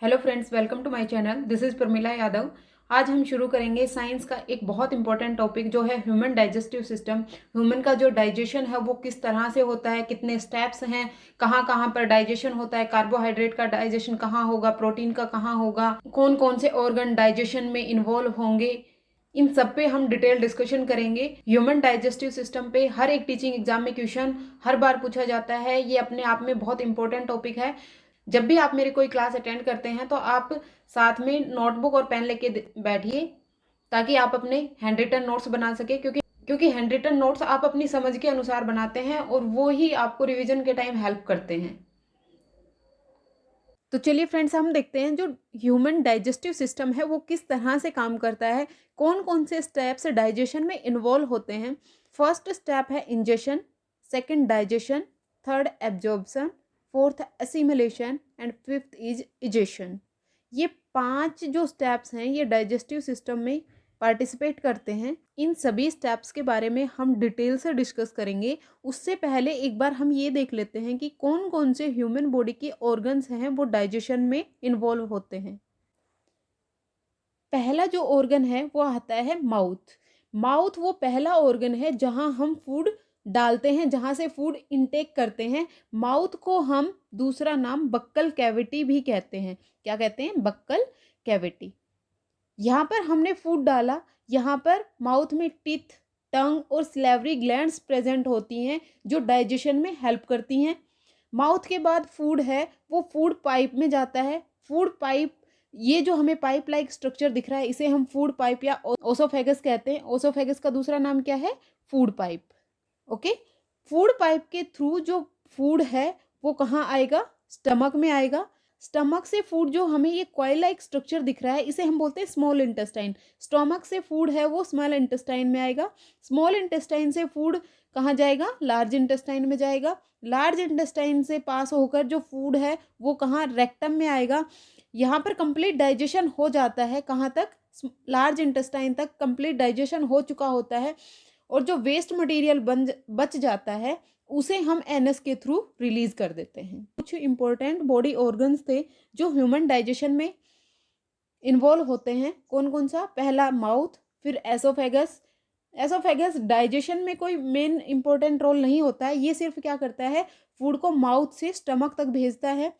Hello friends, welcome to my channel. This is Pramila Yadav. आज हम शुरू करेंगे साइंस का एक बहुत इंपॉर्टेंट टॉपिक जो है ह्यूमन डाइजेस्टिव सिस्टम। ह्यूमन का जो डाइजेशन है वो किस तरह से होता है, कितने स्टेप्स हैं, कहाँ कहाँ पर डाइजेशन होता है, कार्बोहाइड्रेट का डाइजेशन कहाँ होगा, प्रोटीन का कहाँ होगा, कौन कौन से ऑर्गन डाइजेशन में इन्वॉल्व होंगे, इन सब पे हम डिटेल डिस्कशन करेंगे। ह्यूमन डाइजेस्टिव सिस्टम पे हर एक टीचिंग एग्जाम में क्वेश्चन हर बार पूछा जाता है। ये अपने आप में बहुत इंपॉर्टेंट टॉपिक है। जब भी आप मेरी कोई क्लास अटेंड करते हैं तो आप साथ में नोटबुक और पेन लेके बैठिए ताकि आप अपने हैंड रिटन नोट्स बना सके, क्योंकि हैंड रिटन नोट्स आप अपनी समझ के अनुसार बनाते हैं और वो ही आपको रिवीजन के टाइम हेल्प करते हैं। तो चलिए फ्रेंड्स, हम देखते हैं जो ह्यूमन डाइजेस्टिव सिस्टम है वो किस तरह से काम करता है, कौन कौन से स्टेप्स डाइजेशन में इन्वॉल्व होते हैं। फर्स्ट स्टेप है ingestion, second digestion, third absorption, fourth assimilation and fifth is egestion. ये 5 जो स्टेप्स हैं ये डाइजेस्टिव सिस्टम में पार्टिसिपेट करते हैं। इन सभी स्टेप्स के बारे में हम डिटेल से डिस्कस करेंगे। उससे पहले एक बार हम ये देख लेते हैं कि कौन कौन से ह्यूमन बॉडी के ऑर्गन्स हैं वो डाइजेशन में इन्वॉल्व होते हैं। पहला जो ऑर्गन है वो आता है माउथ। माउथ वो पहला ऑर्गन है जहां हम फूड डालते हैं, जहां से फूड इनटेक करते हैं। माउथ को हम दूसरा नाम बक्कल कैविटी भी कहते हैं। क्या कहते हैं? Buccal cavity. यहाँ पर हमने फूड डाला, यहाँ पर माउथ में टीथ, टंग और स्लेवरी ग्लैंड्स प्रेजेंट होती हैं जो डाइजेशन में हेल्प करती हैं। माउथ के बाद फूड है वो फूड पाइप में जाता है। फूड पाइप, ये जो हमें पाइप लाइक स्ट्रक्चर दिख रहा है इसे हम फूड पाइप या ओसोफेगस कहते हैं। ओसोफेगस का दूसरा नाम क्या है? Food pipe. Okay. Food pipe के थ्रू जो फूड है वो कहाँ आएगा? स्टमक में आएगा। स्टमक से फूड, जो हमें ये कॉइल लाइक स्ट्रक्चर दिख रहा है इसे हम बोलते हैं स्मॉल इंटेस्टाइन। स्टमक से फूड है वो स्मॉल इंटेस्टाइन में आएगा। स्मॉल इंटेस्टाइन से फूड कहाँ जाएगा? लार्ज इंटेस्टाइन में जाएगा। लार्ज इंटेस्टाइन से पास होकर जो फूड है वो कहाँ? रेक्टम में आएगा। यहाँ पर कंप्लीट डाइजेशन हो जाता है। कहाँ तक? लार्ज इंटेस्टाइन तक कंप्लीट डाइजेशन हो चुका होता है और जो वेस्ट मटेरियल बच जाता है उसे हम एनएस के थ्रू रिलीज कर देते हैं। कुछ इंपॉर्टेंट बॉडी ऑर्गन्स थे जो ह्यूमन डाइजेशन में इन्वॉल्व होते हैं। कौन कौन सा? पहला माउथ, फिर एसोफेगस। एसोफेगस डाइजेशन में कोई मेन इंपॉर्टेंट रोल नहीं होता है, ये सिर्फ क्या करता है? फूड को माउथ से स्टमक तक भेजता है।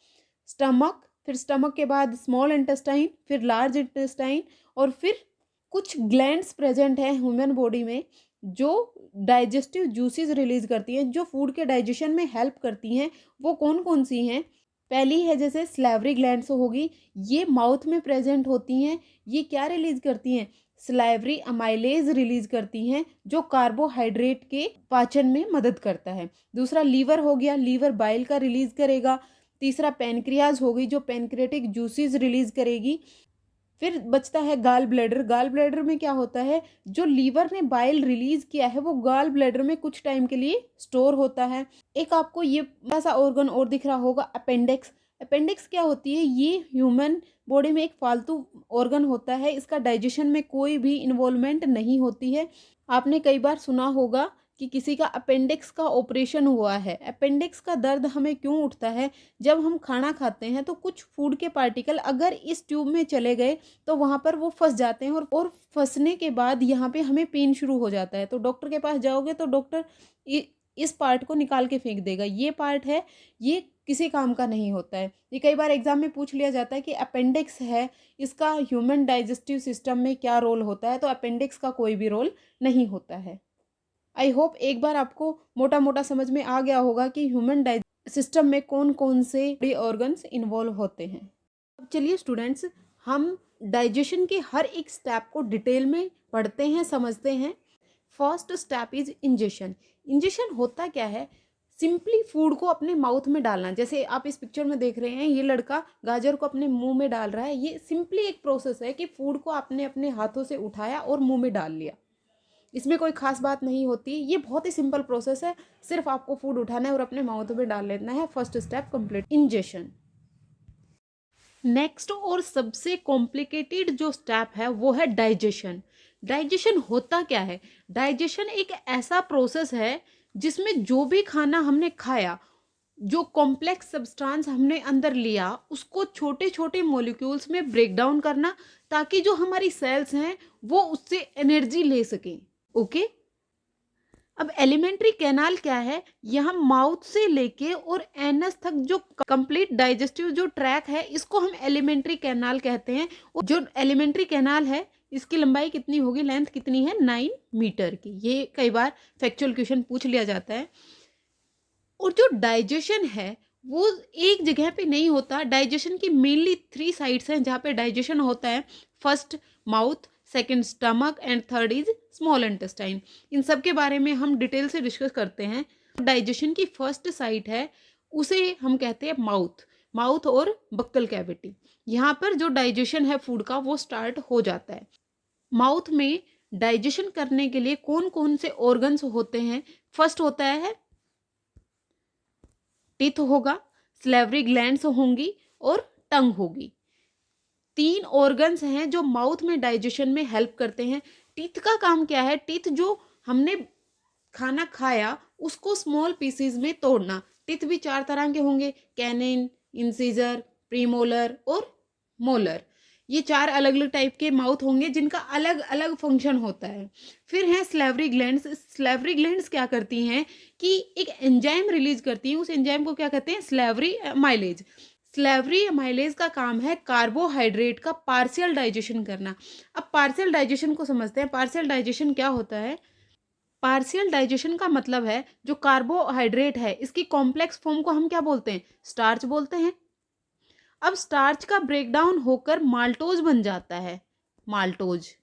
स्टमक, फिर स्टमक के बाद स्मॉल इंटेस्टाइन, फिर लार्ज इंटेस्टाइन और फिर कुछ ग्लैंड्स प्रेजेंट हैं ह्यूमन बॉडी में जो डाइजेस्टिव जूसेस रिलीज करती हैं, जो फूड के डाइजेशन में हेल्प करती हैं। वो कौन कौन सी हैं? पहली है जैसे स्लेवरी ग्लैंड्स होगी, ये माउथ में प्रेजेंट होती हैं। ये क्या रिलीज करती हैं? स्लेवरी अमाइलेज रिलीज करती हैं जो कार्बोहाइड्रेट के पाचन में मदद करता है। दूसरा लीवर हो गया, लीवर बाइल का रिलीज करेगा। तीसरा पेनक्रियाज होगी जो पेनक्रियाटिक जूसेस रिलीज करेगी। फिर बचता है गाल ब्लैडर। गाल ब्लैडर में क्या होता है? जो लीवर ने बाइल रिलीज किया है वो गाल ब्लैडर में कुछ टाइम के लिए स्टोर होता है। एक आपको ये ऐसा ऑर्गन और दिख रहा होगा, अपेंडिक्स। अपेंडिक्स क्या होती है? ये ह्यूमन बॉडी में एक फालतू ऑर्गन होता है, इसका डाइजेशन में कोई भी इन्वॉल्वमेंट नहीं होती है। आपने कई बार सुना होगा कि किसी का अपेंडिक्स का ऑपरेशन हुआ है। अपेंडिक्स का दर्द हमें क्यों उठता है? जब हम खाना खाते हैं तो कुछ फूड के पार्टिकल अगर इस ट्यूब में चले गए तो वहाँ पर वो फंस जाते हैं और फंसने के बाद यहाँ पे हमें पेन शुरू हो जाता है। तो डॉक्टर के पास जाओगे तो डॉक्टर इस पार्ट को निकाल के फेंक देगा। ये पार्ट है, ये किसी काम का नहीं होता है। ये कई बार एग्जाम में पूछ लिया जाता है कि अपेंडिक्स है, इसका ह्यूमन डाइजेस्टिव सिस्टम में क्या रोल होता है? तो अपेंडिक्स का कोई भी रोल नहीं होता है। आई होप एक बार आपको मोटा मोटा समझ में आ गया होगा कि ह्यूमन सिस्टम में कौन कौन से बॉडी ऑर्गन्स इन्वॉल्व होते हैं। अब चलिए स्टूडेंट्स, हम डाइजेशन के हर एक स्टेप को डिटेल में पढ़ते हैं, समझते हैं। First step is ingestion. Ingestion होता क्या है? सिंपली फूड को अपने माउथ में डालना। जैसे आप इस पिक्चर में देख रहे हैं, ये लड़का गाजर को अपने मुंह में डाल रहा है। ये सिंपली एक प्रोसेस है कि फूड को आपने अपने हाथों से उठाया और मुंह में डाल लिया। इसमें कोई खास बात नहीं होती, ये बहुत ही सिंपल प्रोसेस है। सिर्फ आपको फूड उठाना है और अपने माउथ में डाल लेना है। First step complete, ingestion. Next और सबसे कॉम्प्लिकेटेड जो स्टेप है वो है डाइजेशन। डाइजेशन होता क्या है? डाइजेशन एक ऐसा प्रोसेस है जिसमें जो भी खाना हमने खाया जो कॉम्प्लेक्स सब्सटेंस हमने अंदर लिया उसको छोटे छोटे मॉलिक्यूल्स में ब्रेक डाउन करना, ताकि जो हमारी सेल्स हैं वो उससे एनर्जी ले सकें। ओके, अब एलिमेंट्री कैनाल क्या है, यहाँ माउथ से लेके और एनस तक जो कंप्लीट डाइजेस्टिव जो ट्रैक है इसको हम एलिमेंट्री कैनाल कहते हैं। और जो एलिमेंट्री कैनाल है इसकी लंबाई कितनी होगी, लेंथ कितनी है, 9 मीटर की। ये कई बार फैक्चुअल क्वेश्चन पूछ लिया जाता है। और जो डाइजेशन है वो एक जगह पे नहीं होता। डाइजेशन की मेनली 3 साइड्स हैं जहाँ पे डाइजेशन होता है। First mouth, second stomach and third is small intestine. इन सब के बारे में हम डिटेल से डिस्कस करते हैं। डाइजेशन की फर्स्ट साइट है उसे हम कहते हैं माउथ। माउथ और बक्कल कैविटी, यहाँ पर जो डाइजेशन है फूड का वो स्टार्ट हो जाता है। माउथ में डाइजेशन करने के लिए कौन कौन से ऑर्गन्स होते हैं, फर्स्ट होता है टीथ होगा, स्लेवरी ग्लैंड्स होंगी और टंग होगी। 3 ऑर्गन्स हैं जो माउथ में डाइजेशन में हेल्प करते हैं। टीथ का काम क्या है, टीथ जो हमने खाना खाया उसको स्मॉल पीसेस में तोड़ना। टीथ भी 4 तरह के होंगे, कैनिन, इंसीजर, प्रीमोलर और मोलर। ये 4 अलग अलग टाइप के माउथ होंगे जिनका अलग अलग फंक्शन होता है। फिर हैं स्लेवरी ग्लैंड्स। स्लेवरी ग्लैंड्स क्या करती हैं कि एक एंजाइम रिलीज करती हैं, उस एंजाइम को क्या कहते हैं, स्लेवरी अमाइलेज। स्लेवरी अमाइलेज का काम है कार्बोहाइड्रेट का पार्शियल डाइजेशन करना। अब पार्शियल डाइजेशन को समझते हैं। पार्शियल डाइजेशन क्या होता है, पार्शियल डाइजेशन का मतलब है जो कार्बोहाइड्रेट है इसकी कॉम्प्लेक्स फॉर्म को हम क्या बोलते हैं, स्टार्च बोलते हैं। अब स्टार्च का ब्रेकडाउन होकर माल्टोज बन जाता है, माल्टोज।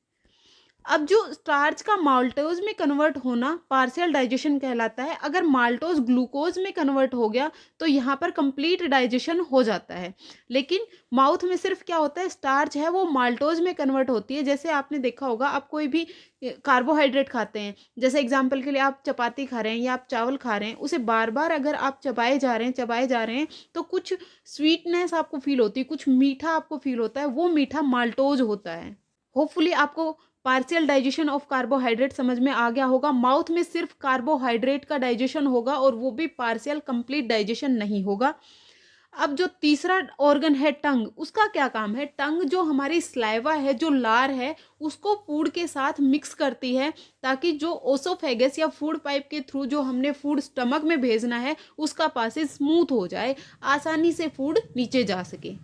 अब जो स्टार्च का माल्टोज में कन्वर्ट होना पार्शियल डाइजेशन कहलाता है। अगर माल्टोज ग्लूकोज में कन्वर्ट हो गया तो यहाँ पर कंप्लीट डाइजेशन हो जाता है। लेकिन माउथ में सिर्फ क्या होता है, स्टार्च है वो माल्टोज में कन्वर्ट होती है। जैसे आपने देखा होगा, आप कोई भी कार्बोहाइड्रेट खाते हैं, जैसे एग्जाम्पल के लिए आप चपाती खा रहे हैं या आप चावल खा रहे हैं, उसे बार बार अगर आप चबाए जा रहे हैं तो कुछ स्वीटनेस आपको फील होती है, कुछ मीठा आपको फील होता है, वो मीठा माल्टोज होता है। होपफुली आपको पार्शियल डाइजेशन ऑफ कार्बोहाइड्रेट समझ में आ गया होगा। माउथ में सिर्फ कार्बोहाइड्रेट का डाइजेशन होगा और वो भी पार्शियल, कंप्लीट डाइजेशन नहीं होगा। अब जो तीसरा ऑर्गन है टंग, उसका क्या काम है, टंग जो हमारी स्लाइवा है, जो लार है, उसको फूड के साथ मिक्स करती है ताकि जो ओसोफेगस या फूड पाइप के थ्रू जो हमने फूड स्टमक में भेजना है उसका पासेज स्मूथ हो जाए, आसानी से फूड नीचे जा सके।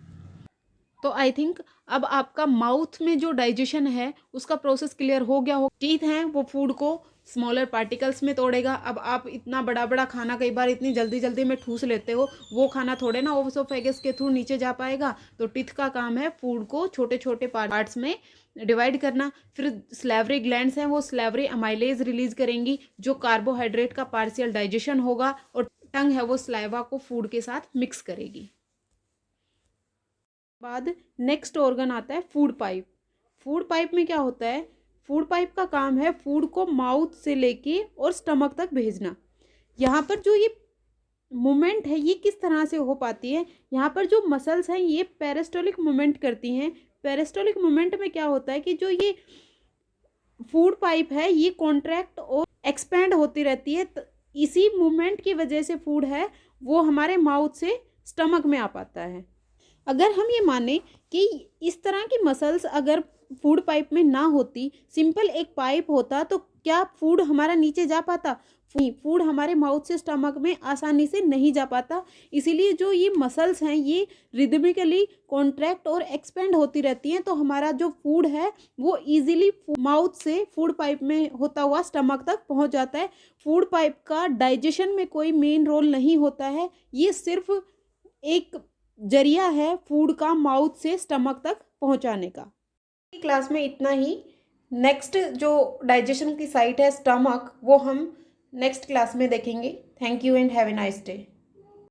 तो आई थिंक अब आपका माउथ में जो डाइजेशन है उसका प्रोसेस क्लियर हो गया हो। टीथ हैं वो फूड को स्मॉलर पार्टिकल्स में तोड़ेगा। अब आप इतना बड़ा बड़ा खाना कई बार इतनी जल्दी जल्दी में ठूस लेते हो, वो खाना थोड़े ना ओसोफेगस के थ्रू नीचे जा पाएगा। तो टीथ का काम है फूड को छोटे छोटे पार्ट्स में डिवाइड करना। फिर स्लेवरी ग्लैंड्स हैं वो स्लेवरी अमाइलेज रिलीज करेंगी जो कार्बोहाइड्रेट का पार्शियल डाइजेशन होगा, और टंग है वो स्लाइवा को फूड के साथ मिक्स करेगी। बाद नेक्स्ट ऑर्गन आता है फूड पाइप। फूड पाइप में क्या होता है, फूड पाइप का काम है फूड को माउथ से लेके और स्टमक तक भेजना। यहाँ पर जो ये मूवमेंट है ये किस तरह से हो पाती है, यहाँ पर जो मसल्स हैं ये पेरिस्टोलिक मूवमेंट करती हैं। पेरिस्टोलिक मूवमेंट में क्या होता है कि जो ये फूड पाइप है ये कॉन्ट्रैक्ट और एक्सपेंड होती रहती है। इसी मूवमेंट की वजह से फूड है वो हमारे माउथ से स्टमक में आ पाता है। अगर हम ये माने कि इस तरह की मसल्स अगर फूड पाइप में ना होती, सिंपल एक पाइप होता, तो क्या फूड हमारा नीचे जा पाता, फूड हमारे माउथ से स्टमक में आसानी से नहीं जा पाता। इसीलिए जो ये मसल्स हैं ये रिदमिकली कॉन्ट्रैक्ट और एक्सपेंड होती रहती हैं, तो हमारा जो फूड है वो इजीली माउथ से फूड पाइप में होता हुआ स्टमक तक पहुंच जाता है। फूड पाइप का डाइजेशन में कोई मेन रोल नहीं होता है, ये सिर्फ एक जरिया है फूड का माउथ से स्टमक तक पहुंचाने का। क्लास में इतना ही। नेक्स्ट जो डाइजेशन की साइट है स्टमक, वो हम नेक्स्ट क्लास में देखेंगे। Thank you and have a nice day.